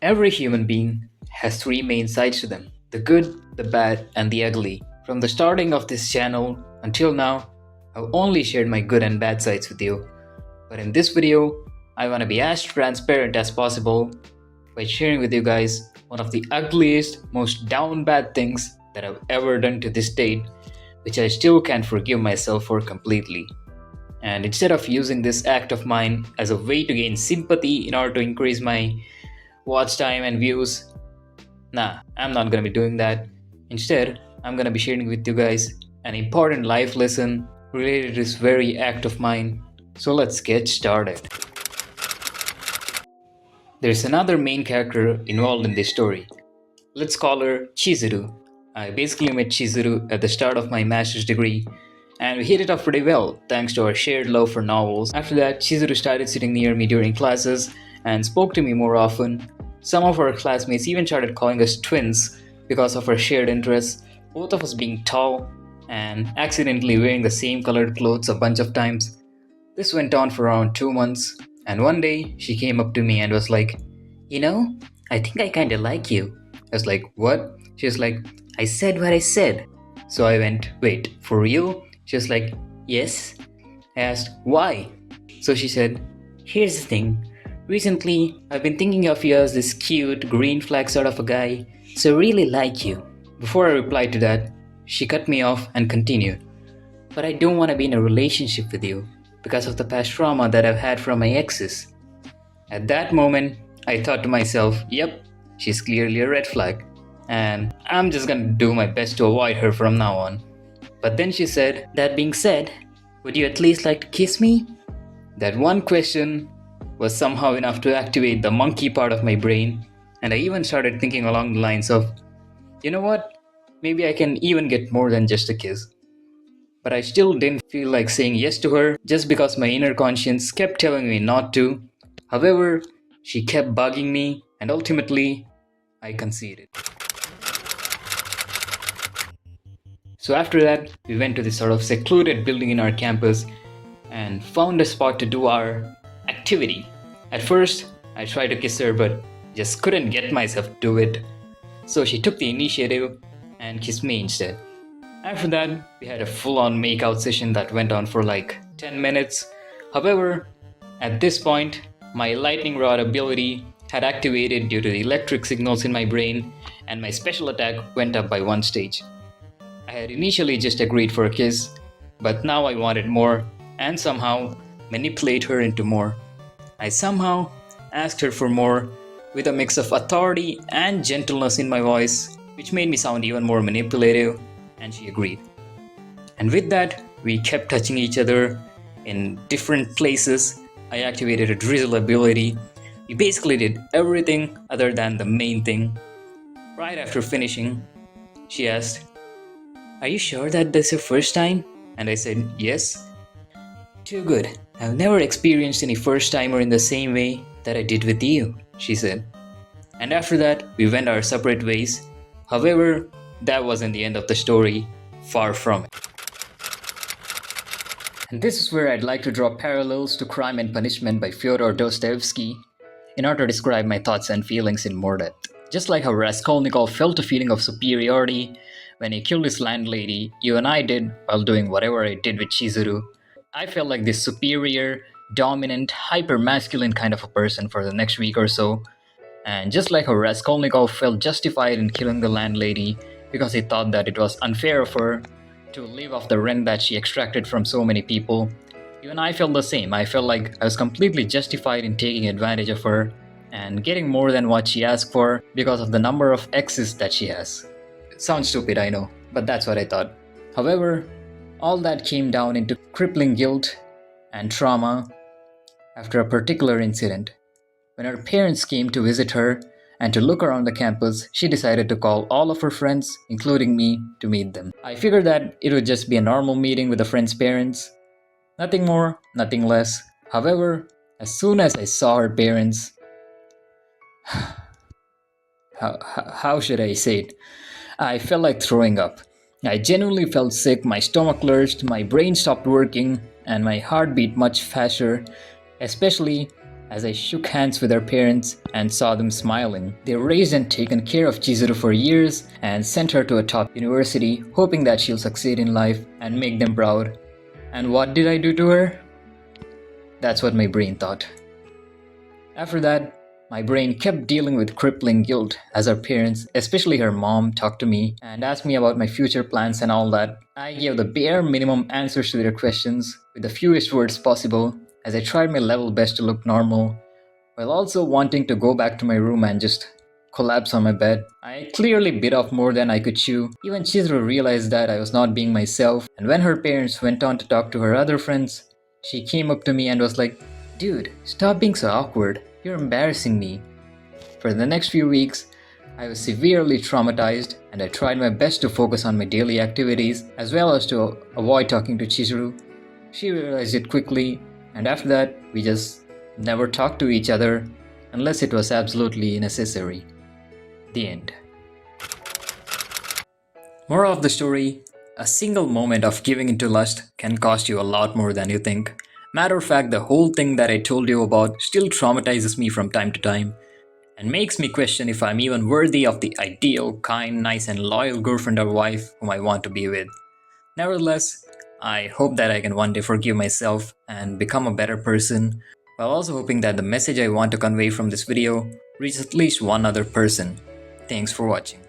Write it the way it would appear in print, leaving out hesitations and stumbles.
Every human being has three main sides to them: the good, the bad, and the ugly. From the starting of this channel until now, I've only shared my good and bad sides with you. But in this video, I want to be as transparent as possible by sharing with you guys one of the ugliest, most down bad things that I've ever done to this date, which I still can't forgive myself for completely. And instead of using this act of mine as a way to gain sympathy in order to increase my watch time and views, nah, I'm not gonna be doing that. Instead, I'm gonna be sharing with you guys an important life lesson related to this very act of mine. So let's get started. There's another main character involved in this story. Let's call her Chizuru. I basically met Chizuru at the start of my master's degree, and we hit it off pretty well thanks to our shared love for novels. After that, Chizuru started sitting near me during classes and spoke to me more often. Some of our classmates even started calling us twins because of our shared interests, both of us being tall and accidentally wearing the same colored clothes a bunch of times. This went on for around 2 months, and one day she came up to me and was like, I think I kinda like you. I was like, what? She was like, I said what I said. So I went, wait, for real? She was like, yes. I asked, why? So she said, here's the thing. Recently, I've been thinking of you as this cute, green flag sort of a guy, so really like you. Before I replied to that, she cut me off and continued, but I don't want to be in a relationship with you because of the past trauma that I've had from my exes. At that moment, I thought to myself, yep, she's clearly a red flag, and I'm just gonna do my best to avoid her from now on. But then she said, that being said, would you at least like to kiss me? That one question was somehow enough to activate the monkey part of my brain, and I even started thinking along the lines of, you know what, maybe I can even get more than just a kiss. But I still didn't feel like saying yes to her just because my inner conscience kept telling me not to. However, she kept bugging me, and ultimately, I conceded. So after that, we went to this sort of secluded building in our campus and found a spot to do our activity. At first, I tried to kiss her but just couldn't get myself to do it. So she took the initiative and kissed me instead. After that, we had a full-on makeout session that went on for like 10 minutes. However, at this point, my lightning rod ability had activated due to the electric signals in my brain, and my special attack went up by 1 stage. I had initially just agreed for a kiss, but now I wanted more and somehow manipulate her into more. I somehow asked her for more with a mix of authority and gentleness in my voice, which made me sound even more manipulative, and she agreed. And with that, we kept touching each other in different places. I activated a drizzle ability. We basically did everything other than the main thing. Right after finishing, she asked, are you sure that this is your first time? And I said, yes. Too good. I've never experienced any first timer in the same way that I did with you, she said. And after that, we went our separate ways. However, that wasn't the end of the story. Far from it. And this is where I'd like to draw parallels to Crime and Punishment by Fyodor Dostoevsky in order to describe my thoughts and feelings in more depth. Just like how Raskolnikov felt a feeling of superiority when he killed his landlady, you and I did while doing whatever I did with Chizuru, I felt like this superior, dominant, hyper-masculine kind of a person for the next week or so. And just like how Raskolnikov felt justified in killing the landlady because he thought that it was unfair of her to live off the rent that she extracted from so many people, even I felt the same. I felt like I was completely justified in taking advantage of her and getting more than what she asked for because of the number of exes that she has. It sounds stupid, I know, but that's what I thought. However, all that came down into crippling guilt and trauma after a particular incident. When her parents came to visit her and to look around the campus, she decided to call all of her friends, including me, to meet them. I figured that it would just be a normal meeting with a friend's parents. Nothing more, nothing less. However, as soon as I saw her parents, how should I say it? I felt like throwing up. I genuinely felt sick, my stomach lurched, my brain stopped working, and my heart beat much faster, especially As I shook hands with her parents and saw them smiling. They raised and taken care of Chizuru for years and sent her to a top university, hoping that she'll succeed in life and make them proud. And what did I do to her? That's what my brain thought. After that, my brain kept dealing with crippling guilt as her parents, especially her mom, talked to me and asked me about my future plans and all that. I gave the bare minimum answers to their questions with the fewest words possible as I tried my level best to look normal, while also wanting to go back to my room and just collapse on my bed. I clearly bit off more than I could chew. Even Chizuru realized that I was not being myself, and when her parents went on to talk to her other friends, she came up to me and was like, "Dude, stop being so awkward. You're embarrassing me." For the next few weeks, I was severely traumatized and I tried my best to focus on my daily activities as well as to avoid talking to Chizuru. She realized it quickly, and after that, we just never talked to each other unless it was absolutely necessary. The end. Moral of the story: a single moment of giving into lust can cost you a lot more than you think. Matter of fact, the whole thing that I told you about still traumatizes me from time to time and makes me question if I'm even worthy of the ideal, kind, nice, and loyal girlfriend or wife whom I want to be with. Nevertheless, I hope that I can one day forgive myself and become a better person, while also hoping that the message I want to convey from this video reaches at least one other person. Thanks for watching.